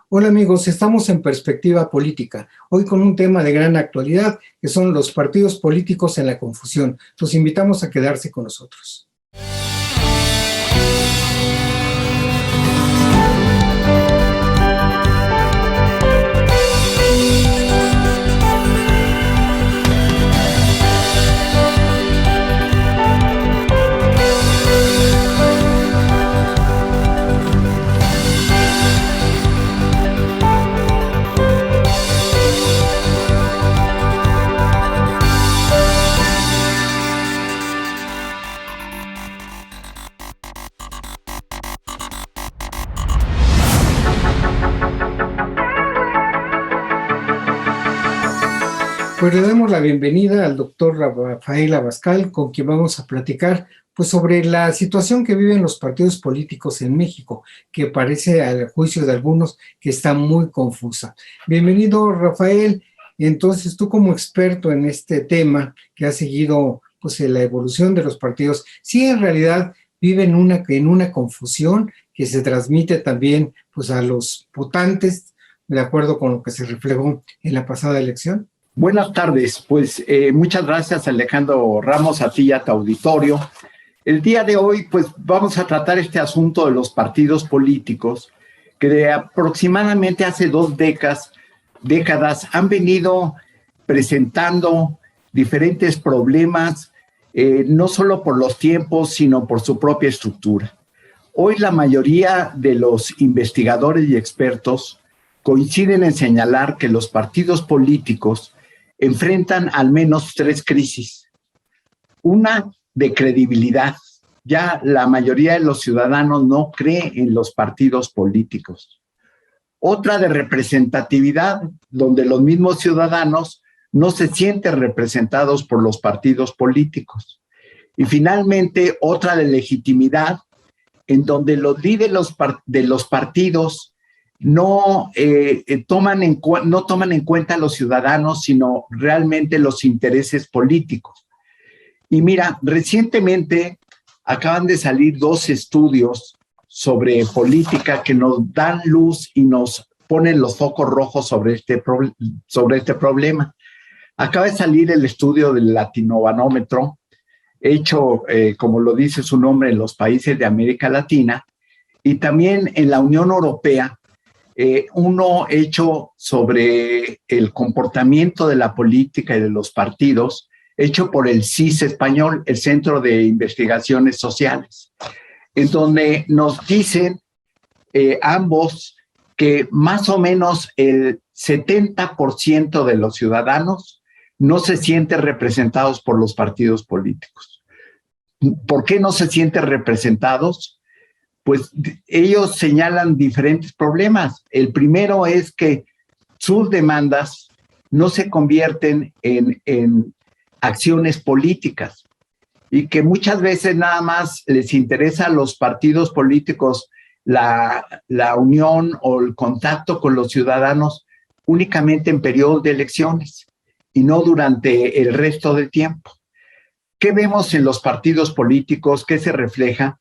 Hola amigos, estamos en Perspectiva Política, hoy con un tema de gran actualidad que son los partidos políticos en la confusión. Los invitamos a quedarse con nosotros. Pues le damos la bienvenida al doctor Rafael Abascal, con quien vamos a platicar pues, sobre la situación que viven los partidos políticos en México, que parece, al juicio de algunos, que está muy confusa. Bienvenido, Rafael. Entonces, tú como experto en este tema, que has seguido pues, la evolución de los partidos, sí en realidad viven en una confusión que se transmite también pues, a los votantes, de acuerdo con lo que se reflejó en la pasada elección. Buenas tardes, pues muchas gracias Alejandro Ramos, a ti y a tu auditorio. El día de hoy pues vamos a tratar este asunto de los partidos políticos que de aproximadamente hace 2 décadas han venido presentando diferentes problemas, no solo por los tiempos, sino por su propia estructura. Hoy la mayoría de los investigadores y expertos coinciden en señalar que los partidos políticos enfrentan al menos 3 crisis. Una de credibilidad. Ya la mayoría de los ciudadanos no cree en los partidos políticos. Otra de representatividad, donde los mismos ciudadanos no se sienten representados por los partidos políticos. Y finalmente, otra de legitimidad, en donde los líderes de los partidos no toman en cuenta a los ciudadanos, sino realmente los intereses políticos. Y mira, recientemente acaban de salir 2 estudios sobre política que nos dan luz y nos ponen los focos rojos sobre este problema. Acaba de salir el estudio del Latinobarómetro, hecho, como lo dice su nombre, en los países de América Latina, y también en la Unión Europea, uno hecho sobre el comportamiento de la política y de los partidos, hecho por el CIS español, el Centro de Investigaciones Sociales, en donde nos dicen ambos que más o menos el 70% de los ciudadanos no se sienten representados por los partidos políticos. ¿Por qué no se sienten representados? Pues ellos señalan diferentes problemas. El primero es que sus demandas no se convierten en acciones políticas y que muchas veces nada más les interesa a los partidos políticos la unión o el contacto con los ciudadanos únicamente en periodos de elecciones y no durante el resto del tiempo. ¿Qué vemos en los partidos políticos? ¿Qué se refleja?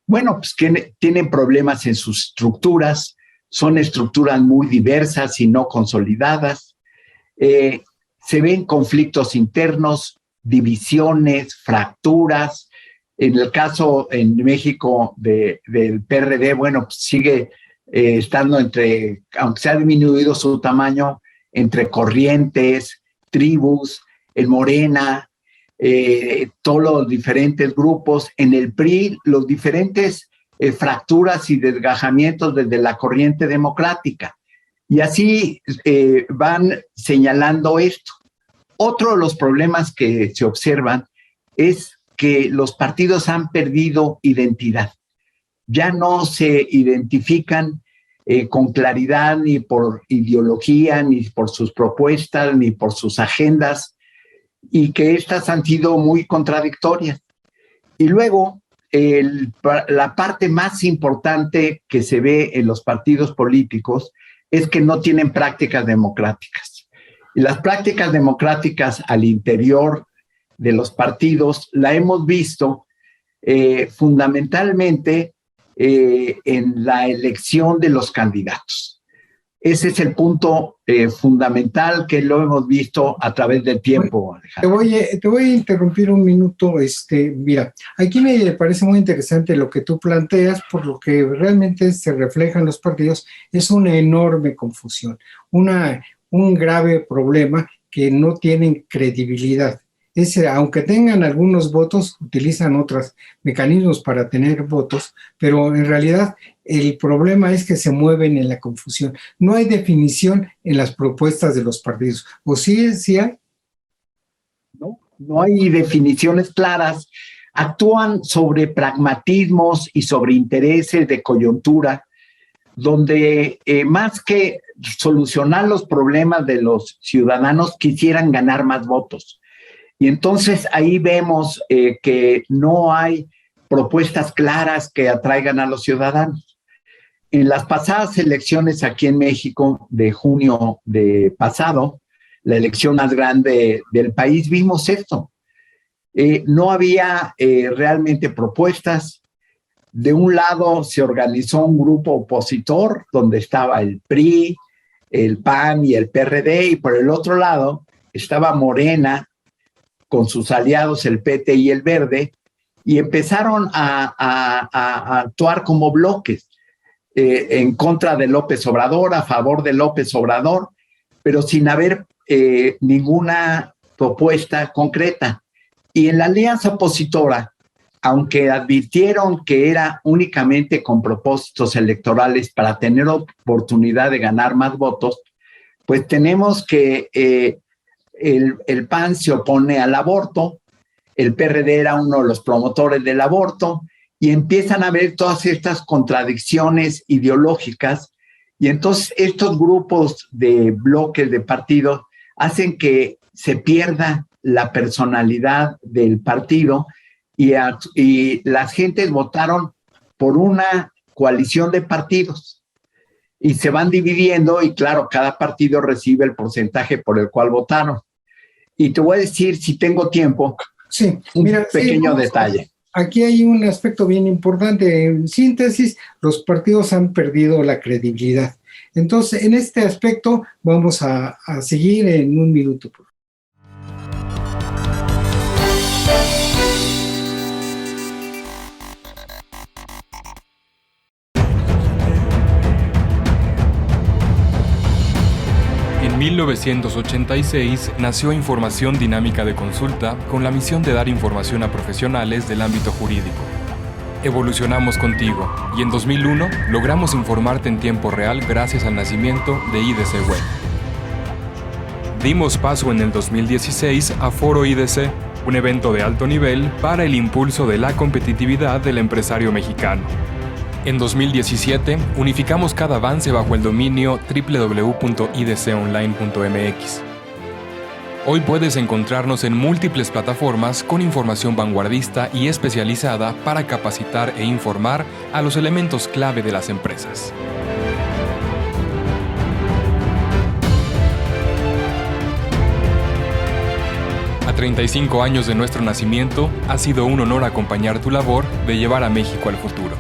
Bueno, pues que tienen problemas en sus estructuras, son estructuras muy diversas y no consolidadas. Se ven conflictos internos, divisiones, fracturas. En el caso en México del PRD, bueno, pues sigue estando entre, aunque se ha disminuido su tamaño, entre corrientes, tribus, en Morena, todos los diferentes grupos, en el PRI, los diferentes fracturas y desgajamientos desde la corriente democrática. Y así van señalando esto. Otro de los problemas que se observan es que los partidos han perdido identidad. Ya no se identifican con claridad ni por ideología, ni por sus propuestas, ni por sus agendas, y que estas han sido muy contradictorias. Y luego, la parte más importante que se ve en los partidos políticos es que no tienen prácticas democráticas. Y las prácticas democráticas al interior de los partidos la hemos visto fundamentalmente en la elección de los candidatos. Ese es el punto fundamental que lo hemos visto a través del tiempo, Alejandro. Te voy a interrumpir un minuto. Mira, aquí me parece muy interesante lo que tú planteas, por lo que realmente se refleja en los partidos, es una enorme confusión, un grave problema que no tienen credibilidad. Aunque tengan algunos votos, utilizan otros mecanismos para tener votos, pero en realidad el problema es que se mueven en la confusión. No hay definición en las propuestas de los partidos. ¿O sí hay? No hay definiciones claras. Actúan sobre pragmatismos y sobre intereses de coyuntura, donde más que solucionar los problemas de los ciudadanos, quisieran ganar más votos. Y entonces ahí vemos que no hay propuestas claras que atraigan a los ciudadanos. En las pasadas elecciones aquí en México, de junio de pasado, la elección más grande del país, vimos esto. No había realmente propuestas. De un lado se organizó un grupo opositor donde estaba el PRI, el PAN y el PRD, y por el otro lado estaba Morena con sus aliados el PT y el Verde, y empezaron a actuar como bloques en contra de López Obrador, a favor de López Obrador, pero sin haber ninguna propuesta concreta. Y en la alianza opositora, aunque advirtieron que era únicamente con propósitos electorales para tener oportunidad de ganar más votos, pues tenemos que el PAN se opone al aborto, el PRD era uno de los promotores del aborto, y empiezan a haber todas estas contradicciones ideológicas, y entonces estos grupos de bloques de partidos hacen que se pierda la personalidad del partido, y las gentes votaron por una coalición de partidos y se van dividiendo, y claro, cada partido recibe el porcentaje por el cual votaron. Y te voy a decir, si tengo tiempo, sí, un pequeño detalle. Aquí hay un aspecto bien importante. En síntesis, los partidos han perdido la credibilidad. Entonces, en este aspecto vamos a seguir en un minuto. En 1986 nació Información Dinámica de Consulta con la misión de dar información a profesionales del ámbito jurídico. Evolucionamos contigo y en 2001 logramos informarte en tiempo real gracias al nacimiento de IDC Web. Dimos paso en el 2016 a Foro IDC, un evento de alto nivel para el impulso de la competitividad del empresario mexicano. En 2017, unificamos cada avance bajo el dominio www.idconline.mx. Hoy puedes encontrarnos en múltiples plataformas con información vanguardista y especializada para capacitar e informar a los elementos clave de las empresas. A 35 años de nuestro nacimiento, ha sido un honor acompañar tu labor de llevar a México al futuro.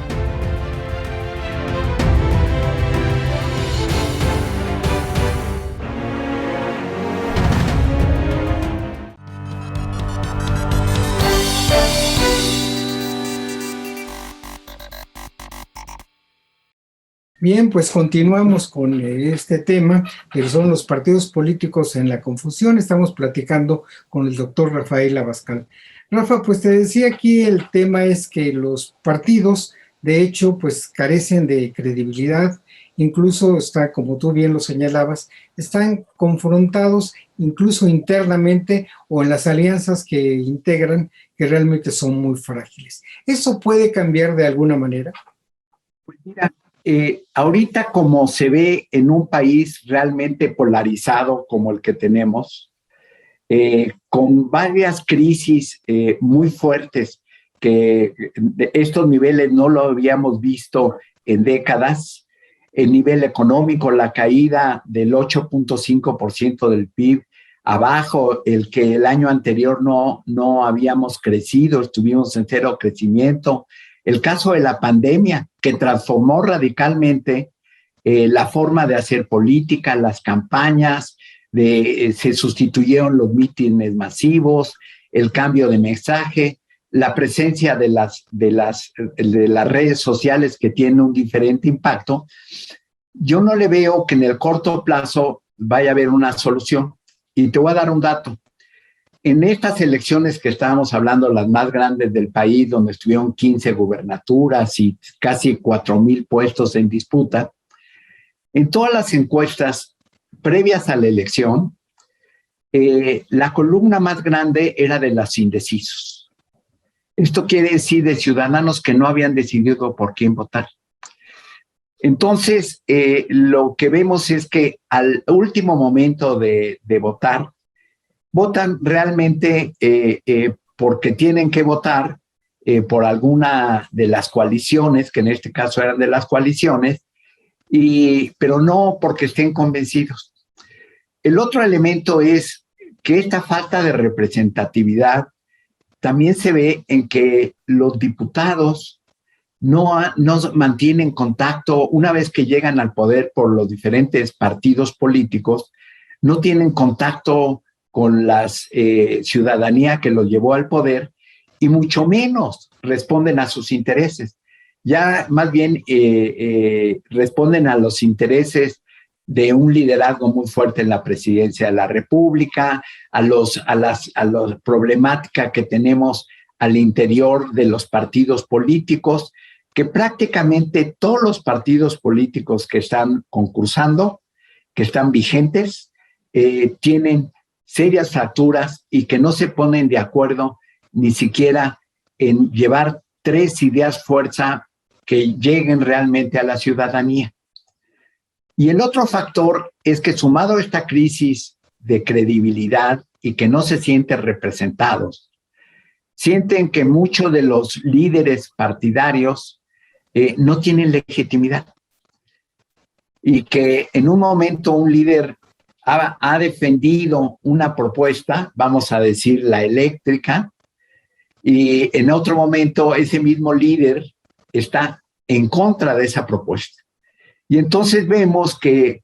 Bien, pues continuamos con este tema, que son los partidos políticos en la confusión. Estamos platicando con el doctor Rafael Abascal. Rafa, pues te decía aquí, el tema es que los partidos, de hecho, pues carecen de credibilidad, incluso está, como tú bien lo señalabas, están confrontados incluso internamente o en las alianzas que integran, que realmente son muy frágiles. ¿Eso puede cambiar de alguna manera? Pues mira, ahorita como se ve en un país realmente polarizado como el que tenemos, con varias crisis muy fuertes, que de estos niveles no lo habíamos visto en décadas. El nivel económico, la caída del 8.5% del PIB, abajo el que el año anterior no habíamos crecido, estuvimos en cero crecimiento. El caso de la pandemia, que transformó radicalmente la forma de hacer política, las campañas, se sustituyeron los mítines masivos, el cambio de mensaje, la presencia de las redes sociales que tienen un diferente impacto. Yo no le veo que en el corto plazo vaya a haber una solución. Y te voy a dar un dato. En estas elecciones que estábamos hablando, las más grandes del país, donde estuvieron 15 gubernaturas y casi 4,000 puestos en disputa, en todas las encuestas previas a la elección, la columna más grande era de los indecisos. Esto quiere decir de ciudadanos que no habían decidido por quién votar. Entonces, lo que vemos es que al último momento de votar, votan realmente porque tienen que votar por alguna de las coaliciones, que en este caso eran de las coaliciones, pero no porque estén convencidos. El otro elemento es que esta falta de representatividad también se ve en que los diputados no mantienen contacto una vez que llegan al poder por los diferentes partidos políticos, no tienen contacto con la ciudadanía que los llevó al poder y mucho menos responden a sus intereses. Ya más bien responden a los intereses de un liderazgo muy fuerte en la presidencia de la República, a la problemática que tenemos al interior de los partidos políticos, que prácticamente todos los partidos políticos que están concursando, que están vigentes, tienen serias fracturas y que no se ponen de acuerdo ni siquiera en llevar 3 ideas fuerza que lleguen realmente a la ciudadanía. Y el otro factor es que sumado a esta crisis de credibilidad y que no se sienten representados, sienten que muchos de los líderes partidarios no tienen legitimidad y que en un momento un líder ha defendido una propuesta, vamos a decir la eléctrica, y en otro momento ese mismo líder está en contra de esa propuesta. Y entonces vemos que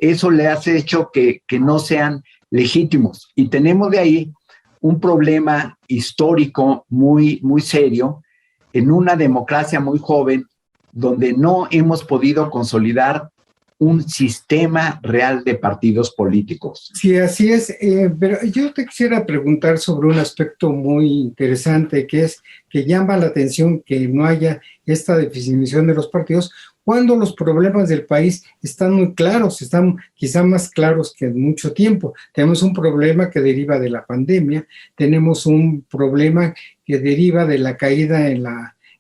eso le hace hecho que no sean legítimos. Y tenemos de ahí un problema histórico muy, muy serio en una democracia muy joven donde no hemos podido consolidar un sistema real de partidos políticos. Sí, así es. Pero yo te quisiera preguntar sobre un aspecto muy interesante, que es que llama la atención que no haya esta definición de los partidos cuando los problemas del país están muy claros, están quizá más claros que en mucho tiempo. Tenemos un problema que deriva de la pandemia, tenemos un problema que deriva de la caída en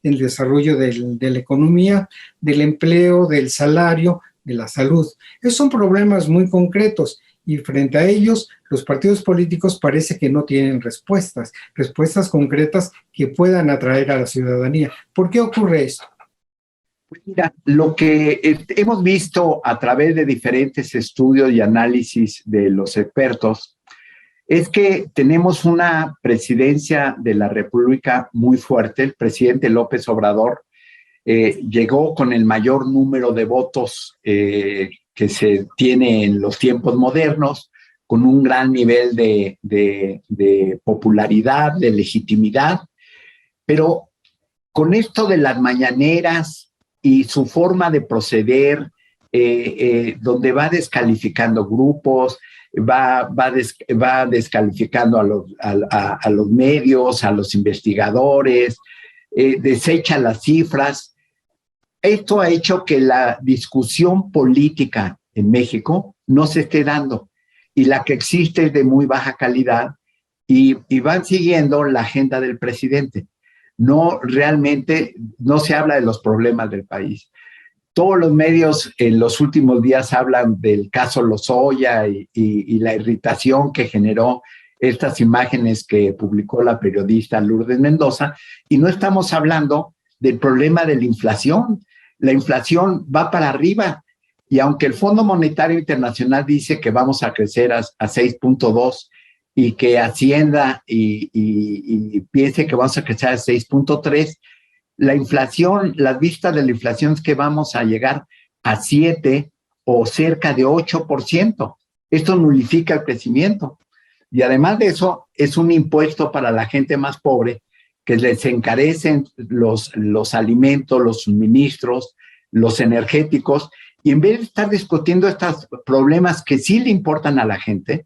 el desarrollo de la economía, del empleo, del salario, de la salud. Esos son problemas muy concretos y frente a ellos los partidos políticos parece que no tienen respuestas concretas que puedan atraer a la ciudadanía. ¿Por qué ocurre esto? Mira, lo que hemos visto a través de diferentes estudios y análisis de los expertos es que tenemos una presidencia de la República muy fuerte. El presidente López Obrador llegó con el mayor número de votos que se tiene en los tiempos modernos, con un gran nivel de popularidad, de legitimidad, pero con esto de las mañaneras y su forma de proceder, donde va descalificando grupos, va descalificando a los medios, a los investigadores, desecha las cifras. Esto ha hecho que la discusión política en México no se esté dando y la que existe es de muy baja calidad y van siguiendo la agenda del presidente. No, realmente no se habla de los problemas del país. Todos los medios en los últimos días hablan del caso Lozoya y la irritación que generó estas imágenes que publicó la periodista Lourdes Mendoza, y no estamos hablando del problema de la inflación. La inflación va para arriba y aunque el Fondo Monetario Internacional dice que vamos a crecer a 6.2 y que Hacienda y piense que vamos a crecer a 6.3, la inflación, las vistas de la inflación es que vamos a llegar a 7 o cerca de 8%. Esto nulifica el crecimiento. Y además de eso, es un impuesto para la gente más pobre que les encarecen los alimentos, los suministros, los energéticos. Y en vez de estar discutiendo estos problemas que sí le importan a la gente,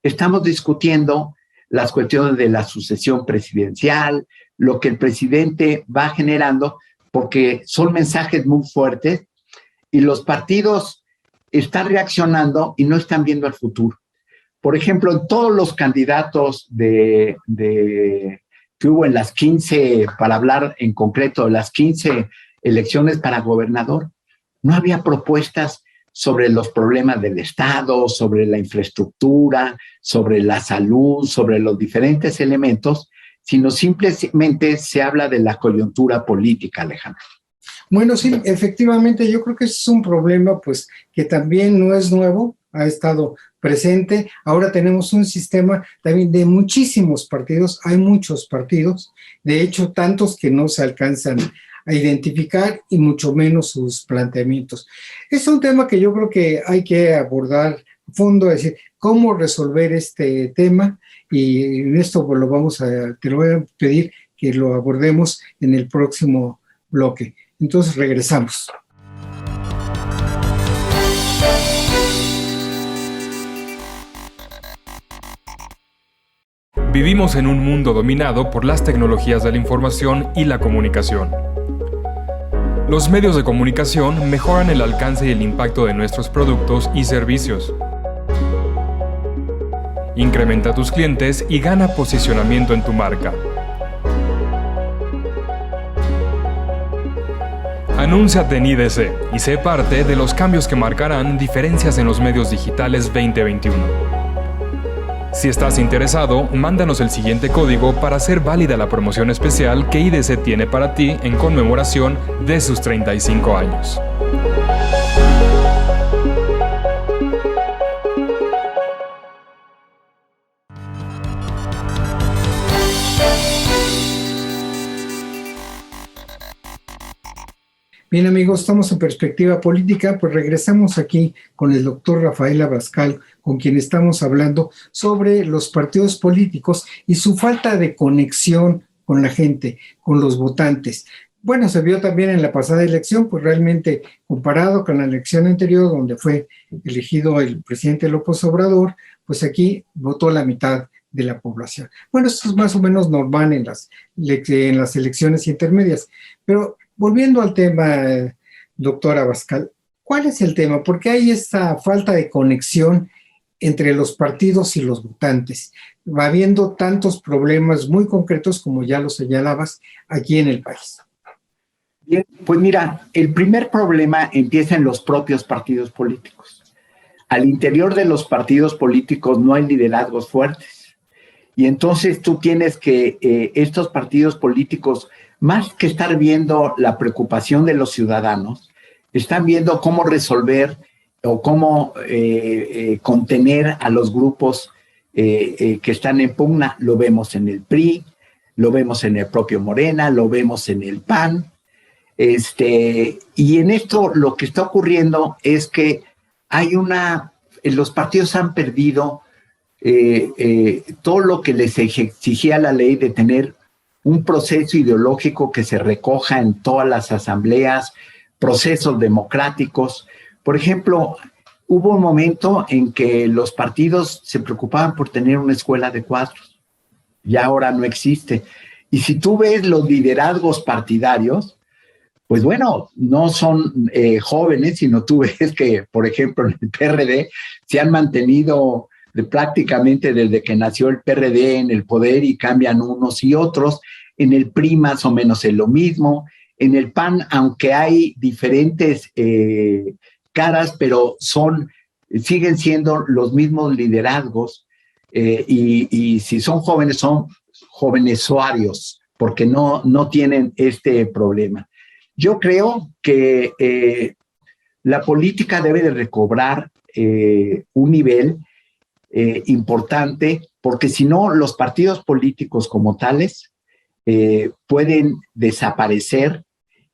estamos discutiendo las cuestiones de la sucesión presidencial, lo que el presidente va generando, porque son mensajes muy fuertes y los partidos están reaccionando y no están viendo al futuro. Por ejemplo, en todos los candidatos que hubo en las 15, para hablar en concreto, de las 15 elecciones para gobernador, no había propuestas sobre los problemas del Estado, sobre la infraestructura, sobre la salud, sobre los diferentes elementos, sino simplemente se habla de la coyuntura política, Alejandro. Bueno, sí, efectivamente, yo creo que ese es un problema, pues, que también no es nuevo, ha estado presente. Ahora tenemos un sistema también de muchísimos partidos, hay muchos partidos, de hecho, tantos que no se alcanzan a identificar y mucho menos sus planteamientos. Es un tema que yo creo que hay que abordar a fondo, es decir, cómo resolver este tema, y en esto pues, te lo voy a pedir que lo abordemos en el próximo bloque. Entonces regresamos. Vivimos en un mundo dominado por las tecnologías de la información y la comunicación. Los medios de comunicación mejoran el alcance y el impacto de nuestros productos y servicios. Incrementa tus clientes y gana posicionamiento en tu marca. Anúnciate en IDC y sé parte de los cambios que marcarán diferencias en los medios digitales 2021. Si estás interesado, mándanos el siguiente código para hacer válida la promoción especial que IDC tiene para ti en conmemoración de sus 35 años. Bien, amigos, estamos en Perspectiva Política, pues regresamos aquí con el doctor Rafael Abascal, con quien estamos hablando sobre los partidos políticos y su falta de conexión con la gente, con los votantes. Bueno, se vio también en la pasada elección, pues realmente comparado con la elección anterior, donde fue elegido el presidente López Obrador, pues aquí votó la mitad de la población. Bueno, esto es más o menos normal en las elecciones intermedias, pero volviendo al tema, doctor Abascal, ¿cuál es el tema? ¿Por qué hay esta falta de conexión entre los partidos y los votantes? Va habiendo tantos problemas muy concretos, como ya lo señalabas, aquí en el país. Bien, pues mira, el primer problema empieza en los propios partidos políticos. Al interior de los partidos políticos no hay liderazgos fuertes. Y entonces tú tienes que estos partidos políticos, más que estar viendo la preocupación de los ciudadanos, están viendo cómo resolver o cómo contener a los grupos que están en pugna. Lo vemos en el PRI, lo vemos en el propio Morena, lo vemos en el PAN. Y en esto lo que está ocurriendo es que los partidos han perdido todo lo que les exigía la ley de tener un proceso ideológico que se recoja en todas las asambleas, procesos democráticos. Por ejemplo, hubo un momento en que los partidos se preocupaban por tener una escuela de cuadros. Ya ahora no existe. Y si tú ves los liderazgos partidarios, pues bueno, no son jóvenes, sino tú ves que, por ejemplo, en el PRD se han mantenido prácticamente desde que nació el PRD en el poder y cambian unos y otros. En el PRI más o menos es lo mismo. En el PAN, aunque hay diferentes caras, pero siguen siendo los mismos liderazgos y si son jóvenes usuarios, porque no tienen este problema. Yo creo que la política debe de recobrar un nivel importante, porque si no, los partidos políticos como tales pueden desaparecer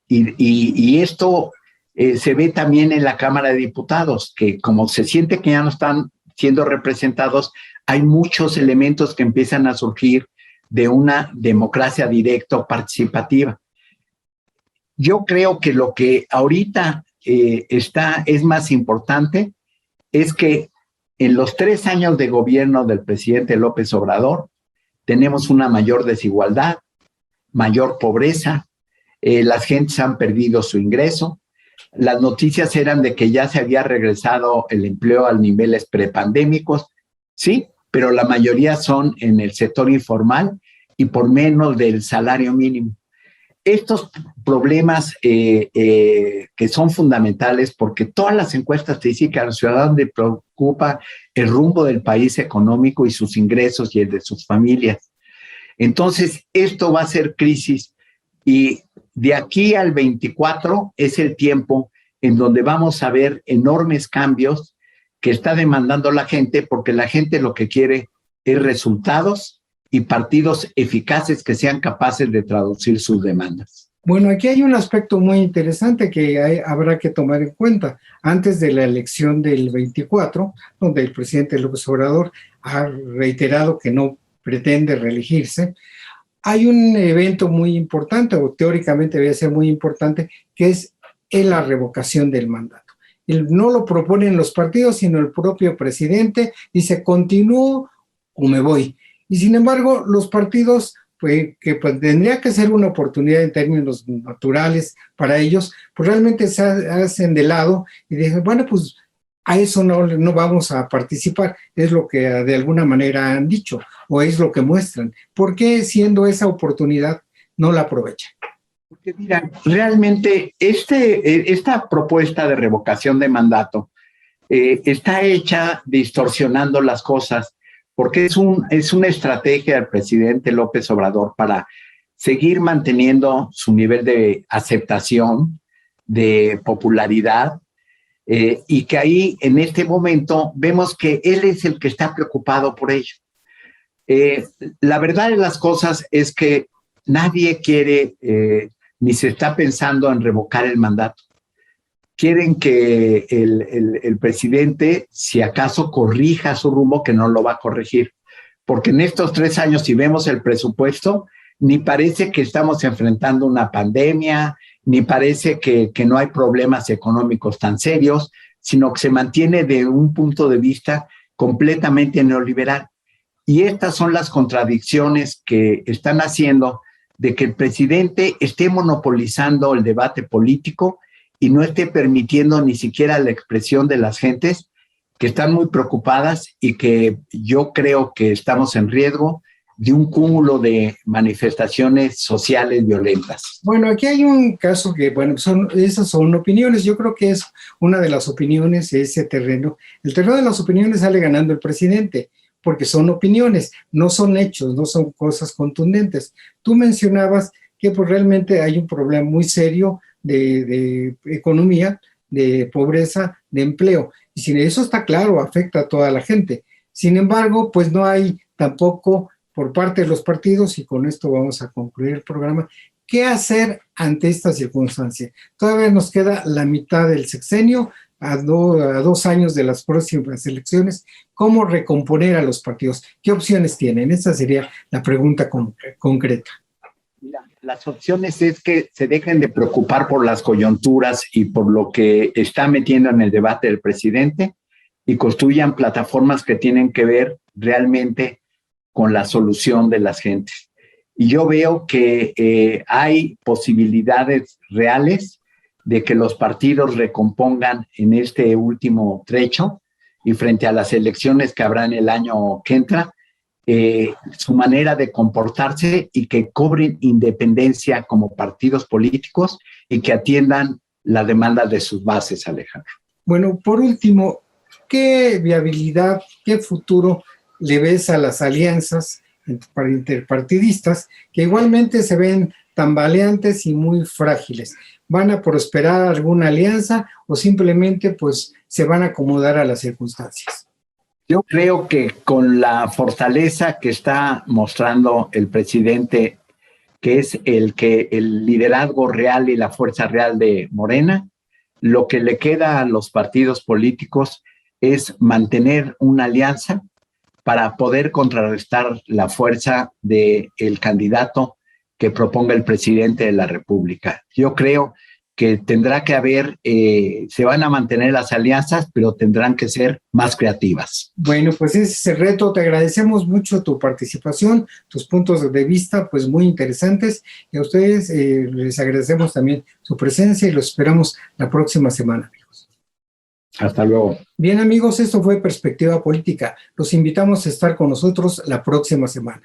y esto se ve también en la Cámara de Diputados, que como se siente que ya no están siendo representados, hay muchos elementos que empiezan a surgir de una democracia directa o participativa. Yo creo que lo que ahorita es más importante es que en los 3 años de gobierno del presidente López Obrador tenemos una mayor desigualdad, mayor pobreza, las gentes han perdido su ingreso. Las noticias eran de que ya se había regresado el empleo a niveles prepandémicos, sí, pero la mayoría son en el sector informal y por menos del salario mínimo. Estos problemas que son fundamentales porque todas las encuestas te dicen que a los ciudadanos les preocupa el rumbo del país económico y sus ingresos y el de sus familias. Entonces, esto va a ser crisis y de aquí al 24 es el tiempo en donde vamos a ver enormes cambios que está demandando la gente, porque la gente lo que quiere es resultados y partidos eficaces que sean capaces de traducir sus demandas. Bueno, aquí hay un aspecto muy interesante que habrá que tomar en cuenta. Antes de la elección del 24, donde el presidente López Obrador ha reiterado que no pretende reelegirse, hay un evento muy importante, o teóricamente debe ser muy importante, que es la revocación del mandato. No lo proponen los partidos, sino el propio presidente dice, ¿continúo o me voy? Y sin embargo, los partidos, pues tendría que ser una oportunidad en términos naturales para ellos, pues realmente se hacen de lado y dicen, bueno, pues a eso no vamos a participar, es lo que de alguna manera han dicho, o es lo que muestran. ¿Por qué siendo esa oportunidad no la aprovechan? Porque mira, realmente esta propuesta de revocación de mandato está hecha distorsionando las cosas, porque es una estrategia del presidente López Obrador para seguir manteniendo su nivel de aceptación, de popularidad, y que ahí en este momento vemos que él es el que está preocupado por ello. La verdad de las cosas es que nadie quiere ni se está pensando en revocar el mandato. Quieren que el presidente, si acaso corrija su rumbo, que no lo va a corregir. Porque en estos 3 años, si vemos el presupuesto, ni parece que estamos enfrentando una pandemia, ni parece que no hay problemas económicos tan serios, sino que se mantiene de un punto de vista completamente neoliberal. Y estas son las contradicciones que están haciendo de que el presidente esté monopolizando el debate político y no esté permitiendo ni siquiera la expresión de las gentes que están muy preocupadas y que yo creo que estamos en riesgo de un cúmulo de manifestaciones sociales violentas. Bueno, aquí hay un caso que, bueno, esas son opiniones. Yo creo que es una de las opiniones, ese terreno. El terreno de las opiniones sale ganando el presidente, porque son opiniones, no son hechos, no son cosas contundentes. Tú mencionabas que pues, realmente hay un problema muy serio de economía, de pobreza, de empleo. Y si eso está claro, afecta a toda la gente. Sin embargo, pues no hay tampoco por parte de los partidos, y con esto vamos a concluir el programa, ¿qué hacer ante esta circunstancia? Todavía nos queda la mitad del sexenio, a 2 años de las próximas elecciones. ¿Cómo recomponer a los partidos? ¿Qué opciones tienen? Esa sería la pregunta concreta. Mira, las opciones es que se dejen de preocupar por las coyunturas y por lo que está metiendo en el debate el presidente y construyan plataformas que tienen que ver realmente con la solución de las gentes. Y yo veo que hay posibilidades reales de que los partidos recompongan en este último trecho y frente a las elecciones que habrá en el año que entra, su manera de comportarse y que cobren independencia como partidos políticos y que atiendan la demanda de sus bases, Alejandro. Bueno, por último, ¿qué viabilidad, qué futuro le ves a las alianzas interpartidistas que igualmente se ven tambaleantes y muy frágiles? ¿Van a prosperar alguna alianza o simplemente pues se van a acomodar a las circunstancias? Yo creo que con la fortaleza que está mostrando el presidente, que es el liderazgo real y la fuerza real de Morena, lo que le queda a los partidos políticos es mantener una alianza para poder contrarrestar la fuerza del candidato que proponga el presidente de la República. Yo creo que tendrá que haber, se van a mantener las alianzas, pero tendrán que ser más creativas. Bueno, pues ese es el reto. Te agradecemos mucho tu participación, tus puntos de vista, pues muy interesantes. Y a ustedes les agradecemos también su presencia y los esperamos la próxima semana, amigos. Hasta luego. Bien, amigos, esto fue Perspectiva Política. Los invitamos a estar con nosotros la próxima semana.